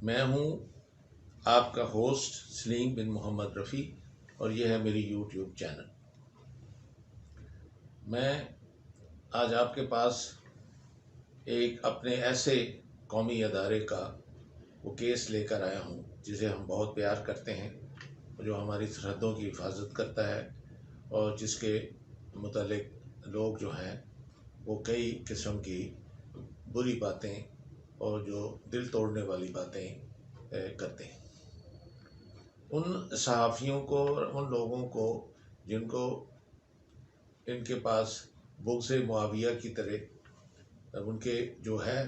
میں ہوں آپ کا ہوسٹ سلیم بن محمد رفیع، اور یہ ہے میری یوٹیوب چینل۔ میں آج آپ کے پاس ایک اپنے ایسے قومی ادارے کا وہ کیس لے کر آیا ہوں جسے ہم بہت پیار کرتے ہیں، جو ہماری سرحدوں کی حفاظت کرتا ہے، اور جس کے متعلق لوگ جو ہیں وہ کئی قسم کی بری باتیں اور جو دل توڑنے والی باتیں کرتے ہیں۔ ان صحافیوں کو اور ان لوگوں کو جن کو ان کے پاس بغض معاویہ کی طرح ان کے جو ہے،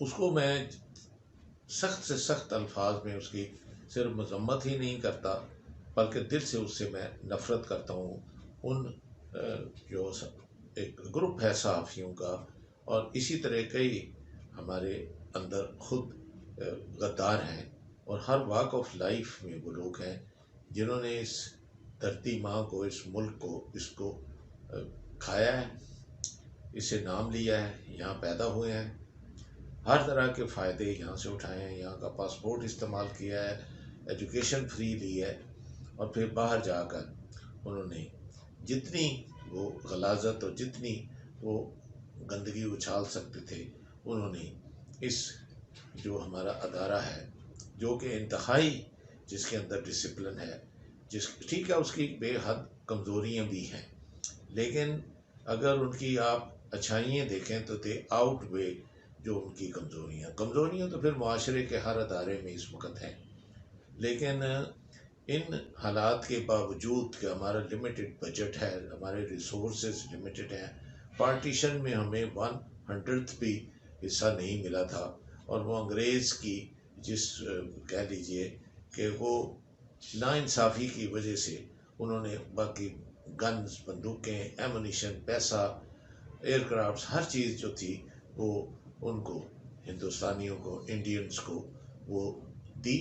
اس کو میں سخت سے سخت الفاظ میں اس کی صرف مذمت ہی نہیں کرتا، بلکہ دل سے اس سے میں نفرت کرتا ہوں۔ ان جو ایک گروپ ہے صحافیوں کا، اور اسی طرح کئی ہمارے اندر خود غدار ہیں، اور ہر واک آف لائف میں وہ لوگ ہیں جنہوں نے اس دھرتی ماں کو، اس ملک کو، اس کو کھایا ہے، اسے نام لیا ہے، یہاں پیدا ہوئے ہیں، ہر طرح کے فائدے یہاں سے اٹھائے ہیں، یہاں کا پاسپورٹ استعمال کیا ہے، ایجوکیشن فری لی ہے، اور پھر باہر جا کر انہوں نے جتنی وہ غلاظت اور جتنی وہ گندگی اچھال سکتے تھے، انہوں نے اس جو ہمارا ادارہ ہے، جو کہ انتہائی جس کے اندر ڈسپلن ہے، ٹھیک ہے اس کی بے حد کمزوریاں بھی ہیں، لیکن اگر ان کی آپ اچھائیاں دیکھیں تو دے آؤٹ وے جو ان کی کمزوریاں تو پھر معاشرے کے ہر ادارے میں اس وقت ہیں، لیکن ان حالات کے باوجود کہ ہمارا لمیٹڈ بجٹ ہے، ہمارے ریسورسز لمیٹڈ ہیں، پارٹیشن میں ہمیں 1/100 بھی حصہ نہیں ملا تھا، اور وہ انگریز کی جس کہہ لیجئے کہ وہ ناانصافی کی وجہ سے انہوں نے باقی گنز، بندوقیں، ایمونیشن، پیسہ، ایئر کرافٹس، ہر چیز جو تھی وہ ان کو، ہندوستانیوں کو، انڈینز کو وہ دی،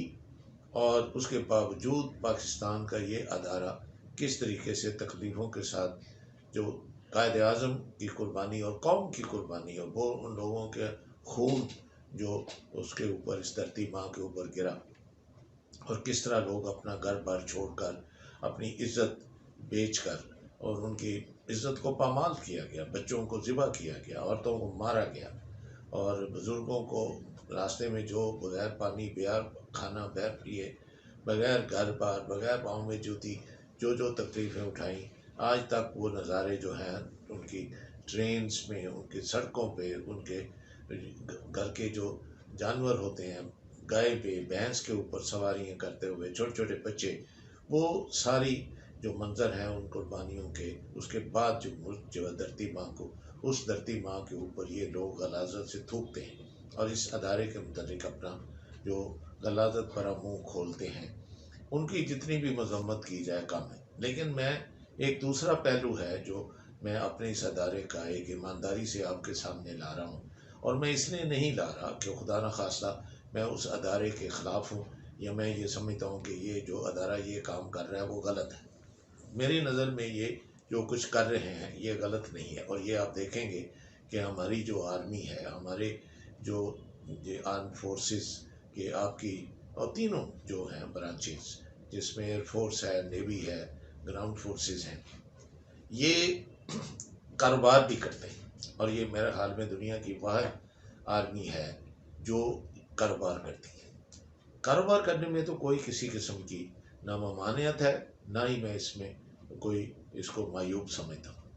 اور اس کے باوجود پاکستان کا یہ ادارہ کس طریقے سے تکلیفوں کے ساتھ جو قائد اعظم کی قربانی اور قوم کی قربانی، اور وہ ان لوگوں کے خون جو اس کے اوپر، اس دھرتی ماں کے اوپر گرا، اور کس طرح لوگ اپنا گھر بار چھوڑ کر، اپنی عزت بیچ کر، اور ان کی عزت کو پامال کیا گیا، بچوں کو ذبح کیا گیا، عورتوں کو مارا گیا، اور بزرگوں کو راستے میں جو بغیر پانی، بغیر کھانا، بغیر پیے، بغیر گھر بار، بغیر پاؤں میں جوتی، جو تکلیفیں اٹھائیں، آج تک وہ نظارے جو ہیں ان کی ٹرینز میں، ان کی سڑکوں پہ، ان کے گھر کے جو جانور ہوتے ہیں، گائے پہ، بھینس کے اوپر سواریاں کرتے ہوئے چھوٹے چھوٹے بچے، وہ ساری جو منظر ہیں ان قربانیوں کے، اس کے بعد جو ملک جو ہے دھرتی ماں کو، اس دھرتی ماں کے اوپر یہ لوگ غلاظت سے تھوکتے ہیں، اور اس ادارے کے متعلق اپنا جو غلاظت بھرا منہ کھولتے ہیں۔ ان کی جتنی بھی مذمت کی جائے کم ہے، لیکن میں ایک دوسرا پہلو ہے جو میں اپنے اس ادارے کا ایک ایمانداری سے آپ کے سامنے لا رہا ہوں، اور میں اس لیے نہیں لا رہا کہ خدا نخواستہ میں اس ادارے کے خلاف ہوں، یا میں یہ سمجھتا ہوں کہ یہ جو ادارہ یہ کام کر رہا ہے وہ غلط ہے۔ میری نظر میں یہ جو کچھ کر رہے ہیں یہ غلط نہیں ہے، اور یہ آپ دیکھیں گے کہ ہماری جو آرمی ہے، ہمارے جو آرم فورسز کے آپ کی، اور تینوں جو ہیں برانچز، جس میں ایئر فورس ہے، نیوی ہے، گراؤنڈ فورسز ہیں، یہ کاروبار بھی کرتے ہیں، اور یہ میرے خیال میں دنیا کی واحد آرمی ہے جو کاروبار کرتی ہے۔ کاروبار کرنے میں تو کوئی کسی قسم کی نہ ممانعت ہے، نہ ہی میں اس میں کوئی اس کو معیوب سمجھتا ہوں،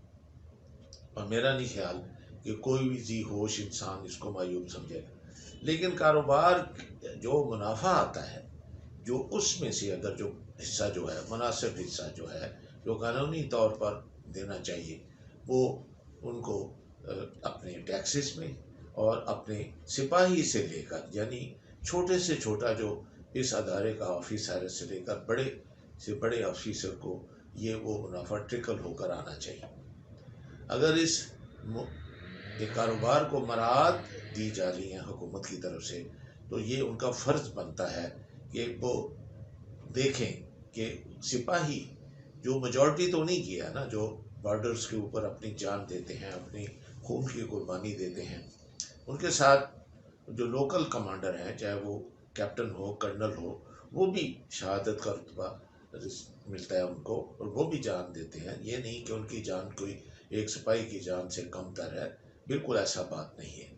اور میرا نہیں خیال کہ کوئی بھی ذی ہوش انسان اس کو معیوب سمجھے گا، لیکن کاروبار جو منافع آتا ہے، جو اس میں سے اگر جو حصہ جو ہے، مناسب حصہ جو ہے، جو قانونی طور پر دینا چاہیے، وہ ان کو اپنے ٹیکسز میں، اور اپنے سپاہی سے لے کر، یعنی چھوٹے سے چھوٹا جو اس ادارے کا آفیسر ہے سے لے کر بڑے سے بڑے آفیسر کو یہ وہ منافع ٹرکل ہو کر آنا چاہیے۔ اگر اس کاروبار کو مراعات دی جا رہی ہیں حکومت کی طرف سے، تو یہ ان کا فرض بنتا ہے کہ وہ دیکھیں کہ سپاہی جو میجورٹی تو نہیں کیا نا، جو بارڈرز کے اوپر اپنی جان دیتے ہیں، اپنی خون کی قربانی دیتے ہیں، ان کے ساتھ جو لوکل کمانڈر ہیں، چاہے وہ کیپٹن ہو، کرنل ہو، وہ بھی شہادت کا رتبہ ملتا ہے ان کو، اور وہ بھی جان دیتے ہیں۔ یہ نہیں کہ ان کی جان کوئی ایک سپاہی کی جان سے کم تر ہے، بالکل ایسا بات نہیں ہے۔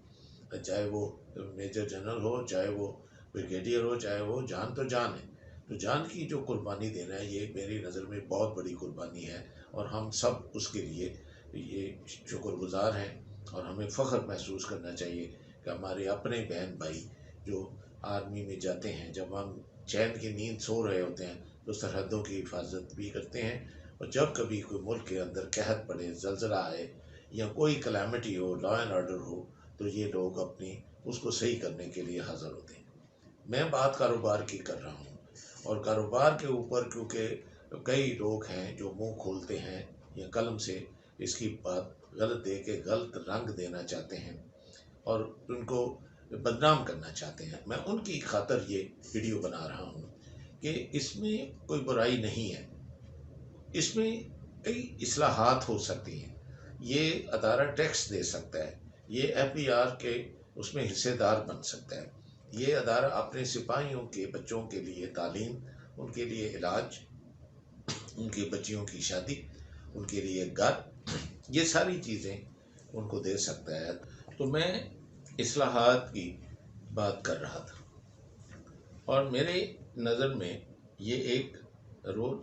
چاہے وہ میجر جنرل ہو، چاہے وہ بریگیڈیئر ہو، چاہے وہ جان تو جان ہے۔ تو جان کی جو قربانی دینا ہے، یہ میری نظر میں بہت بڑی قربانی ہے، اور ہم سب اس کے لیے یہ شکر گزار ہیں، اور ہمیں فخر محسوس کرنا چاہیے کہ ہمارے اپنے بہن بھائی جو آرمی میں جاتے ہیں، جب ہم چین کی نیند سو رہے ہوتے ہیں تو سرحدوں کی حفاظت بھی کرتے ہیں، اور جب کبھی کوئی ملک کے اندر قحط پڑے، زلزلہ آئے یا کوئی کلیمٹی ہو، لا اینڈ آرڈر ہو، تو یہ لوگ اپنی اس کو صحیح کرنے کے لیے حاضر ہوتے ہیں۔ میں بات کاروبار کی کر رہا ہوں، اور کاروبار کے اوپر کیونکہ کئی لوگ ہیں جو منہ کھولتے ہیں یا قلم سے اس کی بات غلط دے کے غلط رنگ دینا چاہتے ہیں اور ان کو بدنام کرنا چاہتے ہیں، میں ان کی خاطر یہ ویڈیو بنا رہا ہوں کہ اس میں کوئی برائی نہیں ہے، اس میں کئی اصلاحات ہو سکتی ہیں۔ یہ ادارہ ٹیکس دے سکتا ہے، یہ ایف بی آر کے اس میں حصے دار بن سکتا ہے، یہ ادارہ اپنے سپاہیوں کے بچوں کے لیے تعلیم، ان کے لیے علاج، ان کی بچیوں کی شادی، ان کے لیے گھر، یہ ساری چیزیں ان کو دے سکتا ہے۔ تو میں اصلاحات کی بات کر رہا تھا، اور میرے نظر میں یہ ایک رول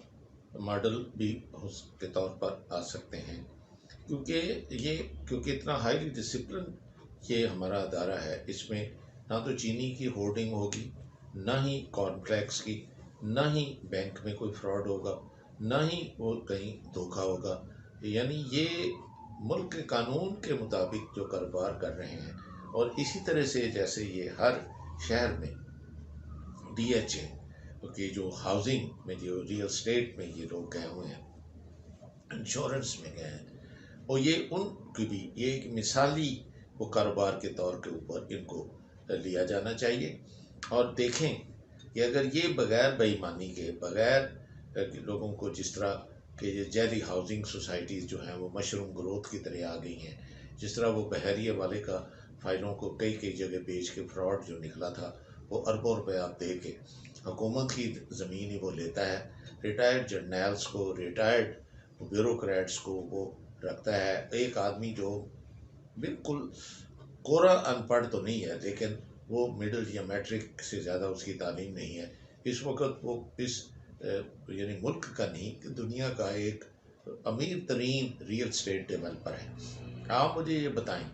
ماڈل بھی اس کے طور پر آ سکتے ہیں، کیونکہ اتنا ہائیلی ڈسپلن یہ ہمارا ادارہ ہے، اس میں نہ تو چینی کی ہورڈنگ ہوگی، نہ ہی کارن فلیکس کی، نہ ہی بینک میں کوئی فراڈ ہوگا، نہ ہی وہ کہیں دھوکہ ہوگا، یعنی یہ ملک کے قانون کے مطابق جو کاروبار کر رہے ہیں، اور اسی طرح سے جیسے یہ ہر شہر میں ڈی ایچ اے کہ جو ہاؤسنگ میں، جو ریئل اسٹیٹ میں یہ لوگ گئے ہوئے ہیں، انشورنس میں گئے ہیں، اور یہ ان کی بھی یہ ایک مثالی وہ کاروبار کے طور کے اوپر ان کو لیا جانا چاہیے، اور دیکھیں کہ اگر یہ بغیر بے ایمانی کے، بغیر لوگوں کو جس طرح کہ یہ جیلی ہاؤسنگ سوسائٹیز جو ہیں وہ مشروم گروتھ کی طرح آ گئی ہیں، جس طرح وہ بحریہ والے کا فائلوں کو کئی جگہ بیچ کے فراڈ جو نکلا تھا، وہ اربوں روپے آپ دے کے حکومت کی زمین ہی وہ لیتا ہے، ریٹائرڈ جرنیلز کو، ریٹائرڈ بیوروکریٹس کو وہ رکھتا ہے۔ ایک آدمی جو بالکل کورا ان پڑھ تو نہیں ہے، لیکن وہ مڈل یا میٹرک سے زیادہ اس کی تعلیم نہیں ہے، اس وقت وہ اس یعنی ملک کا نہیں، دنیا کا ایک امیر ترین ریئل اسٹیٹ ڈیولپر ہے۔ آپ مجھے یہ بتائیں،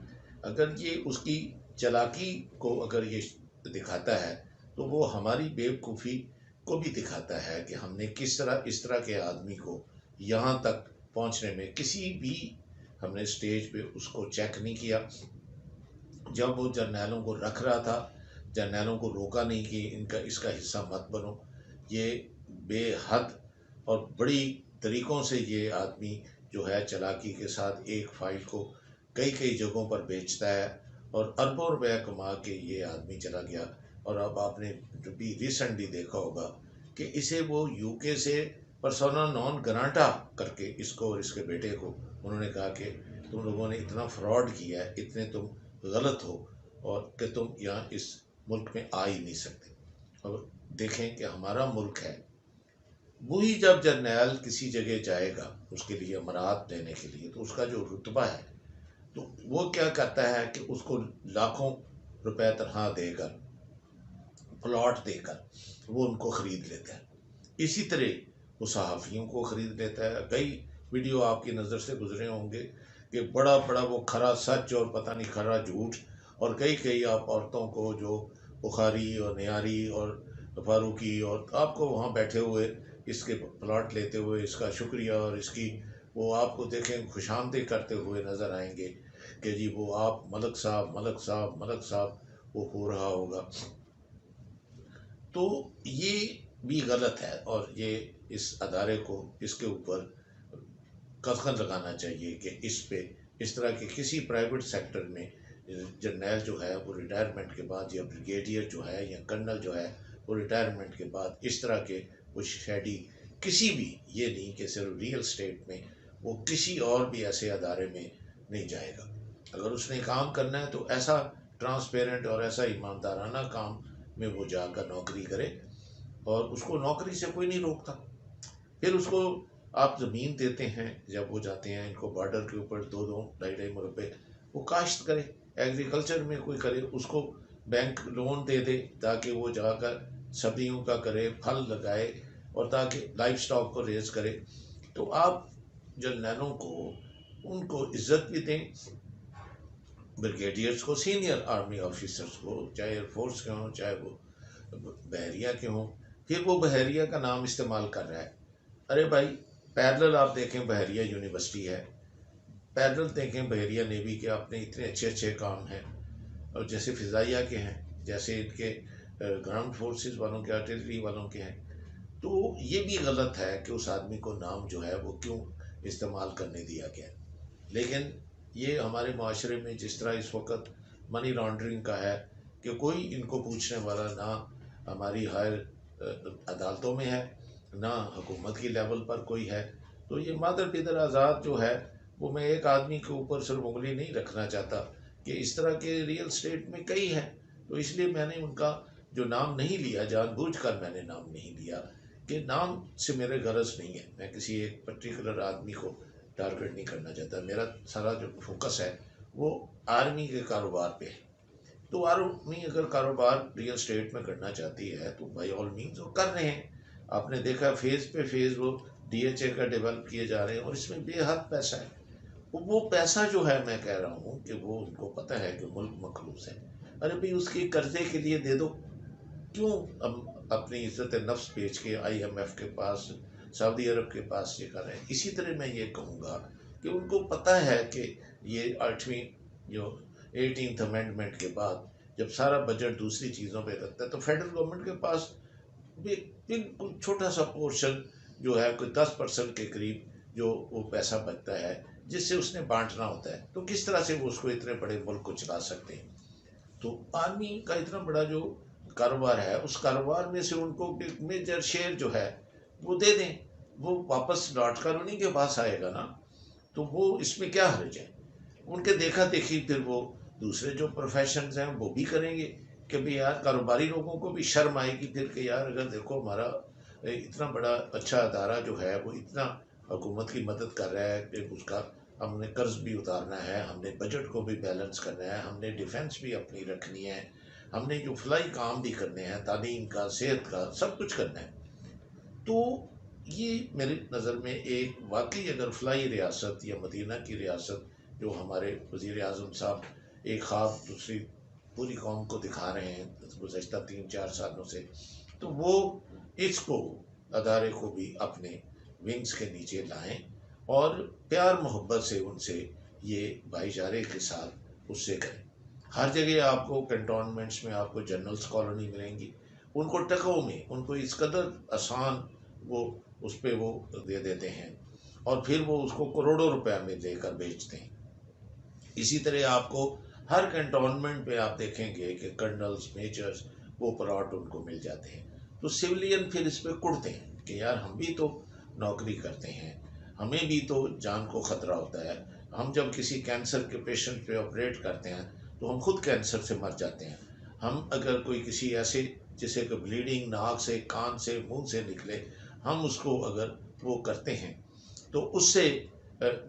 اگر یہ اس کی چلاکی کو اگر یہ دکھاتا ہے، تو وہ ہماری بیوقوفی کو بھی دکھاتا ہے کہ ہم نے کس طرح اس طرح کے آدمی کو یہاں تک پہنچنے میں کسی بھی ہم نے سٹیج پہ اس کو چیک نہیں کیا۔ جب وہ جرنیلوں کو رکھ رہا تھا، جرنیلوں کو روکا نہیں کہ اس کا حصہ مت بنو۔ یہ بے حد اور بڑی طریقوں سے یہ آدمی جو ہے چلاکی کے ساتھ ایک فائل کو کئی جگہوں پر بیچتا ہے، اور اربوں روپے کما کے یہ آدمی چلا گیا۔ اور اب آپ نے بھی ریسنٹلی دیکھا ہوگا کہ اسے وہ یو کے سے پرسونا نان گرانٹا کر کے اس کو اور اس کے بیٹے کو انہوں نے کہا کہ تم لوگوں نے اتنا فراڈ کیا ہے، اتنے تم غلط ہو، اور کہ تم یہاں اس ملک میں آ ہی نہیں سکتے۔ اور دیکھیں کہ ہمارا ملک ہے، وہی جب جرنیل کسی جگہ جائے گا اس کے لیے امارات لینے کے لیے، تو اس کا جو رتبہ ہے تو وہ کیا کرتا ہے کہ اس کو لاکھوں روپے تنخواہ دے کر، پلاٹ دے کر وہ ان کو خرید لیتا ہے۔ اسی طرح وہ صحافیوں کو خرید لیتا ہے۔ کئی ویڈیو آپ کی نظر سے گزرے ہوں گے کہ بڑا وہ کھرا سچ اور پتہ نہیں کھرا جھوٹ، اور کئی آپ عورتوں کو جو بخاری اور نیاری اور فاروقی، اور آپ کو وہاں بیٹھے ہوئے اس کے پلاٹ لیتے ہوئے اس کا شکریہ اور اس کی وہ آپ کو دیکھیں خوش آمدید کرتے ہوئے نظر آئیں گے کہ جی وہ آپ ملک صاحب وہ ہو رہا ہوگا۔ تو یہ بھی غلط ہے، اور یہ اس ادارے کو اس کے اوپر قدغن لگانا چاہیے کہ اس پہ اس طرح کے کسی پرائیویٹ سیکٹر میں جرنیل جو ہے وہ ریٹائرمنٹ کے بعد، یا بریگیڈیئر جو ہے یا کرنل جو ہے وہ ریٹائرمنٹ کے بعد اس طرح کے وہ شیڈی کسی بھی، یہ نہیں کہ صرف ریئل اسٹیٹ میں، وہ کسی اور بھی ایسے ادارے میں نہیں جائے گا۔ اگر اس نے کام کرنا ہے تو ایسا ٹرانسپیرنٹ اور ایسا ایماندارانہ کام میں وہ جا کر نوکری کرے، اور اس کو نوکری سے کوئی نہیں روکتا۔ پھر اس کو آپ زمین دیتے ہیں، جب وہ جاتے ہیں ان کو بارڈر کے اوپر 2-2 ڈھائی مربے، وہ کاشت کرے، ایگریکلچر میں کوئی کرے، اس کو بینک لون دے دے تاکہ وہ جا کر سبزیوں کا کرے، پھل لگائے، اور تاکہ لائف سٹاک کو ریز کرے۔ تو آپ جرنیلوں کو ان کو عزت بھی دیں، بریگیڈیئرس کو، سینئر آرمی آفیسرس کو، چاہے ایئر فورس کے ہوں چاہے وہ بحریہ کے ہوں۔ پھر وہ بحریہ کا نام استعمال کر رہا ہے، ارے بھائی پیرلل آپ دیکھیں بحریہ یونیورسٹی ہے، پیرلل دیکھیں بحریہ نیوی کے اپنے اتنے اچھے اچھے کام ہیں، اور جیسے فضائیہ کے ہیں، جیسے ان کے گراؤنڈ فورسز والوں کے، آرٹلری والوں کے ہیں۔ تو یہ بھی غلط ہے کہ اس آدمی کو نام جو ہے وہ کیوں استعمال کرنے دیا گیا۔ لیکن یہ ہمارے معاشرے میں جس طرح اس وقت منی لانڈرنگ کا ہے کہ کوئی ان کو پوچھنے والا نہ ہماری ہائر عدالتوں میں ہے، نہ حکومت کی لیول پر کوئی ہے، تو یہ مادر پدر آزاد جو ہے وہ، میں ایک آدمی کے اوپر صرف انگلی نہیں رکھنا چاہتا کہ اس طرح کے ریئل اسٹیٹ میں کئی ہیں، تو اس لیے میں نے ان کا جو نام نہیں لیا، جان بوجھ کر میں نے نام نہیں لیا، کہ نام سے میرے غرض نہیں ہے، میں کسی ایک پرٹیکولر آدمی کو ٹارگٹ نہیں کرنا چاہتا، میرا سارا جو فوکس ہے وہ آرمی کے کاروبار پہ ہے۔ تو آرمی اگر کاروبار ریئل اسٹیٹ میں کرنا چاہتی ہے تو بائی آل مینز وہ کر رہے ہیں۔ آپ نے دیکھا فیز پہ فیز وہ ڈی ایچ اے کا ڈیولپ کیے جا رہے ہیں، اور اس میں بے حد پیسہ ہے۔ وہ پیسہ جو ہے، میں کہہ رہا ہوں کہ وہ ان کو پتہ ہے کہ ملک مخلوص ہے، ارے بھائی اس کی قرضے کے لیے دے دو، کیوں اپنی عزت نفس بیچ کے آئی ایم ایف کے پاس، سعودی عرب کے پاس یہ کر رہے ہیں۔ اسی طرح میں یہ کہوں گا کہ ان کو پتہ ہے کہ یہ 8ویں جو 18th امینڈمنٹ کے بعد جب سارا بجٹ دوسری چیزوں پہ رکھتا ہے تو فیڈرل گورنمنٹ کے پاس بھی بالکل چھوٹا سا پورشن جو ہے، کوئی 10% کے قریب جو وہ پیسہ بچتا ہے جس سے اس نے بانٹنا ہوتا ہے، تو کس طرح سے وہ اس کو اتنے بڑے ملک کو چلا سکتے ہیں۔ تو آرمی کا اتنا بڑا جو کاروبار ہے، اس کاروبار میں سے ان کو ایک میجر شیئر جو ہے وہ دے دیں، وہ واپس لوٹ کر انہیں کے پاس آئے گا نا، تو وہ اس میں کیا حرج ہے؟ ان کے دیکھا دیکھی پھر وہ دوسرے جو پروفیشنز ہیں وہ بھی کریں گے کہ بھی یار، کاروباری لوگوں کو بھی شرم آئے گی پھر کہ یار اگر دیکھو ہمارا اتنا بڑا اچھا ادارہ جو ہے وہ اتنا حکومت کی مدد کر رہا ہے کہ اس کا ہم نے قرض بھی اتارنا ہے، ہم نے بجٹ کو بھی بیلنس کرنا ہے، ہم نے ڈیفنس بھی اپنی رکھنی ہے، ہم نے جو فلائی کام بھی کرنے ہیں، تعلیم کا، صحت کا، سب کچھ کرنا ہے۔ تو یہ میری نظر میں ایک واقعی اگر فلائی ریاست یا مدینہ کی ریاست جو ہمارے وزیر اعظم صاحب ایک خواب دوسری پوری قوم کو دکھا رہے ہیں گزشتہ 3-4 سالوں سے، تو وہ اس کو ادارے کو بھی اپنے ونگز کے نیچے لائیں، اور پیار محبت سے ان سے یہ بھائی چارے کے ساتھ اس سے کریں۔ ہر جگہ آپ کو کنٹونمنٹس میں آپ کو جنرلز کالونی ملیں گی، ان کو ٹکوں میں ان کو اس قدر آسان وہ اس پہ وہ دے دیتے ہیں، اور پھر وہ اس کو کروڑوں روپے میں دے کر بیچتے ہیں۔ اسی طرح آپ کو ہر کنٹونمنٹ پہ آپ دیکھیں گے کہ کرنلز، میجرز، وہ پلاٹ ان کو مل جاتے ہیں۔ تو سویلین پھر اس پہ کڑتے ہیں کہ یار ہم بھی تو نوکری کرتے ہیں، ہمیں بھی تو جان کو خطرہ ہوتا ہے، ہم جب کسی کینسر کے پیشنٹ پہ آپریٹ کرتے ہیں تو ہم خود کینسر سے مر جاتے ہیں، ہم اگر کوئی کسی ایسے جسے کہ بلیڈنگ ناک سے، کان سے، منہ سے نکلے، ہم اس کو اگر وہ کرتے ہیں تو اس سے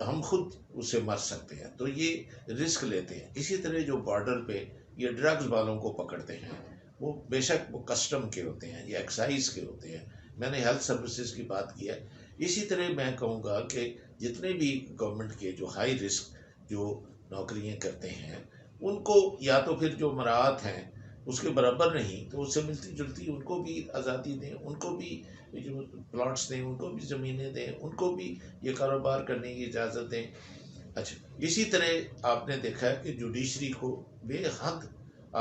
ہم خود اسے مر سکتے ہیں، تو یہ رسک لیتے ہیں۔ اسی طرح جو بارڈر پہ یہ ڈرگز والوں کو پکڑتے ہیں، وہ بے شک وہ کسٹم کے ہوتے ہیں یا ایکسائز کے ہوتے ہیں، میں نے ہیلتھ سروسز کی بات کی ہے۔ اسی طرح میں کہوں گا کہ جتنے بھی گورنمنٹ کے جو ہائی رسک جو نوکریاں کرتے ہیں، ان کو یا تو پھر جو مراعات ہیں اس کے برابر نہیں تو اس سے ملتی جلتی ان کو بھی آزادی دیں، ان کو بھی جو پلاٹس دیں، ان کو بھی زمینیں دیں، ان کو بھی یہ کاروبار کرنے کی اجازت دیں۔ اچھا، اسی طرح آپ نے دیکھا ہے کہ جوڈیشری کو بے حد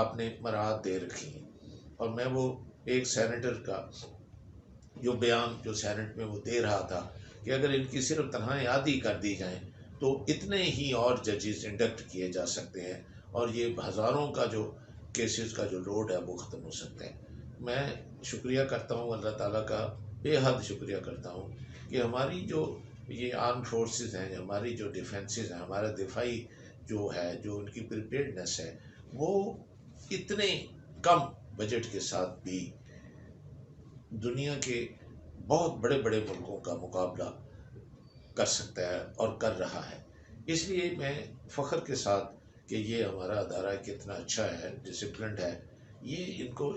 آپ نے مراعات دے رکھی ہیں، اور میں وہ ایک سینیٹر کا جو بیان جو سینٹ میں وہ دے رہا تھا کہ اگر ان کی صرف تنہائی عادی کر دی جائیں تو اتنے ہی اور ججز انڈکٹ کیے جا سکتے ہیں، اور یہ ہزاروں کا جو کیسز کا جو لوڈ ہے وہ ختم ہو سکتا ہے۔ میں شکریہ کرتا ہوں اللہ تعالیٰ کا، بے حد شکریہ کرتا ہوں کہ ہماری جو یہ آرم فورسز ہیں، ہماری جو ڈیفنسز ہیں، ہمارا دفاعی جو ہے، جو ان کی پریپیئرڈنیس ہے، وہ اتنے کم بجٹ کے ساتھ بھی دنیا کے بہت بڑے بڑے ملکوں کا مقابلہ کر سکتا ہے اور کر رہا ہے۔ اس لیے میں فخر کے ساتھ کہ یہ ہمارا ادارہ کتنا اچھا ہے، ڈسپلنڈ ہے، یہ ان کو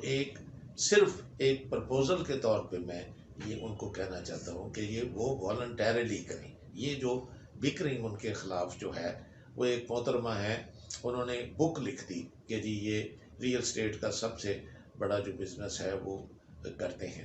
صرف ایک پرپوزل کے طور پہ میں یہ ان کو کہنا چاہتا ہوں کہ یہ وہ والنٹیرلی کریں۔ یہ جو بکرنگ ان کے خلاف جو ہے، وہ ایک محترمہ ہے، انہوں نے بک لکھ دی کہ جی یہ ریئل اسٹیٹ کا سب سے بڑا جو بزنس ہے وہ کرتے ہیں۔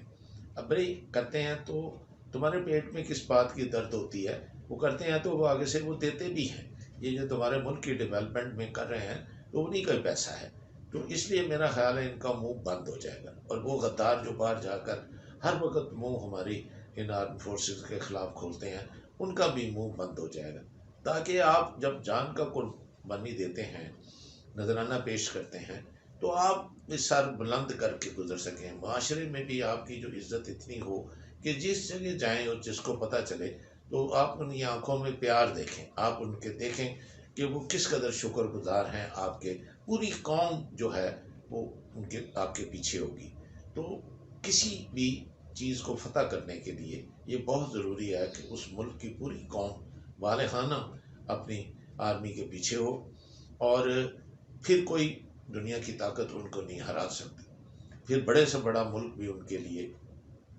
اب بھائی کرتے ہیں تو تمہارے پیٹ میں کس بات کی درد ہوتی ہے؟ وہ کرتے ہیں تو وہ آگے سے وہ دیتے بھی ہیں۔ یہ جو تمہارے ملک کی ڈیولپمنٹ میں کر رہے ہیں تو انہیں کا پیسہ ہے، تو اس لیے میرا خیال ہے ان کا منہ بند ہو جائے گا، اور وہ غدار جو باہر جا کر ہر وقت منہ ہماری ان آرم فورسز کے خلاف کھولتے ہیں، ان کا بھی منہ بند ہو جائے گا، تاکہ آپ جب جان کا قربانی دیتے ہیں، نذرانہ پیش کرتے ہیں، تو آپ سر بلند کر کے گزر سکیں، معاشرے میں بھی آپ کی جو عزت اتنی ہو کہ جس جگہ جائیں اور جس کو پتہ چلے تو آپ ان کی آنکھوں میں پیار دیکھیں، آپ ان کے دیکھیں کہ وہ کس قدر شکر گزار ہیں آپ کے، پوری قوم جو ہے وہ آپ کے پیچھے ہوگی۔ تو کسی بھی چیز کو فتح کرنے کے لیے یہ بہت ضروری ہے کہ اس ملک کی پوری قوم والہانہ اپنی آرمی کے پیچھے ہو، اور پھر کوئی دنیا کی طاقت ان کو نہیں ہرا سکتی، پھر بڑے سے بڑا ملک بھی ان کے لیے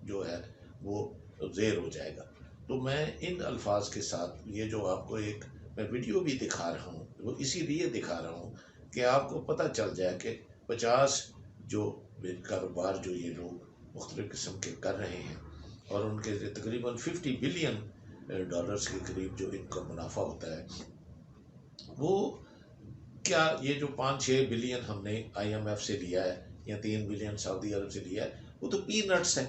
جو ہے وہ زیر ہو جائے گا۔ تو میں ان الفاظ کے ساتھ یہ جو آپ کو ایک میں ویڈیو بھی دکھا رہا ہوں، وہ اسی لیے دکھا رہا ہوں کہ آپ کو پتہ چل جائے کہ 50 جو کاروبار جو یہ لوگ مختلف قسم کے کر رہے ہیں، اور ان کے تقریباً $50 بلین کے قریب جو ان کا منافع ہوتا ہے، وہ کیا یہ جو 5-6 بلین ہم نے IMF سے لیا ہے یا 3 بلین سعودی عرب سے لیا ہے، وہ تو پی نٹس ہے،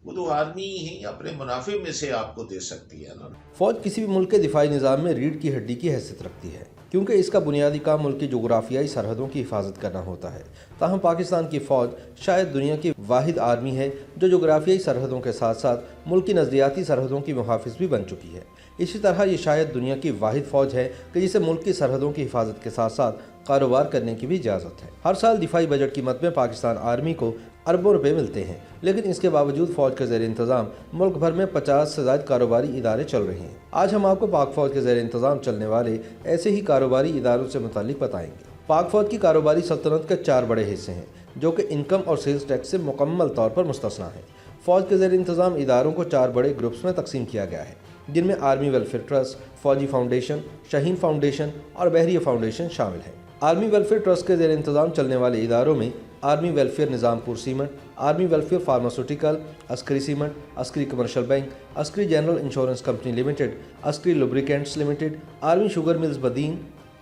وہ تو آرمی ہی اپنے منافع میں سے آپ کو دے سکتی ہے نا۔ فوج کسی بھی ملک کے دفاعی نظام میں ریڑھ کی ہڈی کی حیثیت رکھتی ہے، کیونکہ اس کا بنیادی کام ملک کی جغرافیائی سرحدوں کی حفاظت کرنا ہوتا ہے۔ تاہم پاکستان کی فوج شاید دنیا کی واحد آرمی ہے جو جغرافیائی سرحدوں کے ساتھ ساتھ ملک کی نظریاتی سرحدوں کی محافظ بھی بن چکی ہے۔ اسی طرح یہ شاید دنیا کی واحد فوج ہے کہ جسے ملک کی سرحدوں کی حفاظت کے ساتھ ساتھ کاروبار کرنے کی بھی اجازت ہے۔ ہر سال دفاعی بجٹ کی مد میں پاکستان آرمی کو اربوں روپے ملتے ہیں، لیکن اس کے باوجود فوج کے زیر انتظام ملک بھر میں 50 سے زائد کاروباری ادارے چل رہے ہیں۔ آج ہم آپ کو پاک فوج کے زیر انتظام چلنے والے ایسے ہی کاروباری اداروں سے متعلق بتائیں گے۔ پاک فوج کی کاروباری سلطنت کے 4 بڑے حصے ہیں جو کہ انکم اور سیلز ٹیکس سے مکمل طور پر مستثنیٰ ہیں۔ فوج کے زیر انتظام اداروں کو 4 بڑے گروپس میں تقسیم کیا گیا ہے، جن میں آرمی ویلفیئر ٹرسٹ، فوجی فاؤنڈیشن، شاہین فاؤنڈیشن اور بحریہ فاؤنڈیشن شامل ہیں۔ آرمی ویلفیئر ٹرسٹ کے زیر انتظام چلنے والے اداروں میں army welfare Nizampur cement, army welfare pharmaceutical, Askari cement, Askari commercial bank, Askari general insurance company limited, Askari lubricants limited, army sugar mills Badin,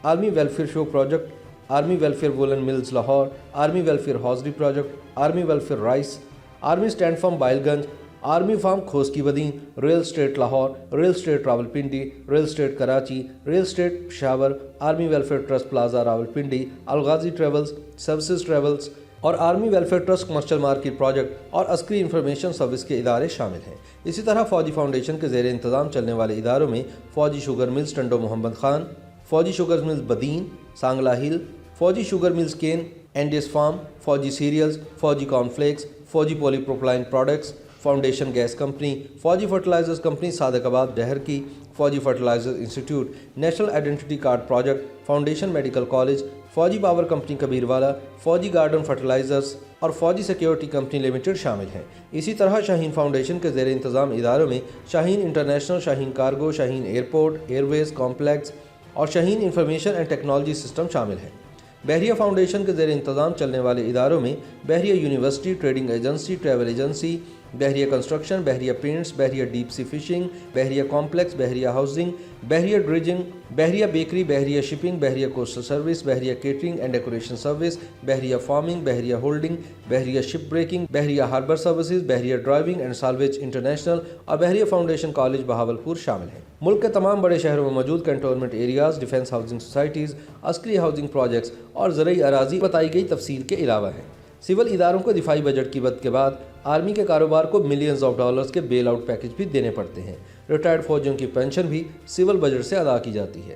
army welfare shoe project, army welfare woollen mills Lahore, army welfare hosiery project, army welfare rice, army stud farm Boyle Gunj, army farm Khoski Badin, real estate Lahore, real estate Rawalpindi, real estate Karachi, real estate Peshawar, army welfare trust plaza Rawalpindi, Alghazi travels, services travels اور army welfare trust commercial market project اور عسکری information service کے ادارے شامل ہیں۔ اسی طرح فوجی فاؤنڈیشن کے زیر انتظام چلنے والے اداروں میں Fauji sugar mills Tando Muhammad Khan, Fauji sugar mills Badin, Sangla Hill, Fauji sugar mills cane, اینڈیس farm, Fauji cereals, Fauji corn flakes, Fauji polypropylene products, foundation gas company, Fauji fertilizers company Sadiqabad Daharki, Fauji fertilizer institute, national identity card project, foundation medical college, Fauji power company Kabirwala, Fauji garden fertilizers اور فوجی security company limited شامل ہیں۔ اسی طرح شاہین foundation کے زیر انتظام اداروں میں شاہین انٹرنیشنل، شاہین کارگو، شاہین ایئرپورٹ ایئر ویز کمپلیکس اور شاہین انفارمیشن اینڈ ٹیکنالوجی سسٹم شامل ہیں۔ بحریہ فاؤنڈیشن کے زیر انتظام چلنے والے اداروں میں بحریہ university, trading agency, travel agency, بحریہ کنسٹرکشن، بحریہ پینٹس، بحریہ ڈیپ سی فشنگ، بحریہ کمپلیکس، بحریہ ہاؤسنگ، بحریہ ڈریجنگ، بحریہ بیکری، بحریہ شپنگ، بحریہ کوسٹل سروس، بحریہ کیٹرنگ اینڈ ڈیکوریشن سروس، بحریہ فارمنگ، بحریہ ہولڈنگ، بحریہ شپ بریکنگ، بحریہ ہاربر سروسز، بحریہ ڈرائیونگ اینڈ سالویج انٹرنیشنل اور بحریہ فاؤنڈیشن کالج بہاولپور شامل ہیں۔ ملک کے تمام بڑے شہروں میں موجود cantonment areas, defence housing societies, عسکری ہاؤسنگ پروجیکٹس اور زرعی اراضی بتائی گئی تفصیل کے علاوہ ہیں۔ سول اداروں کو دفاعی بجٹ کی مد کے بعد آرمی کے کاروبار کو ملینز آف ڈالرز کے بیل آؤٹ پیکج بھی دینے پڑتے ہیں۔ ریٹائرڈ فوجیوں کی پینشن بھی سول بجٹ سے ادا کی جاتی ہے۔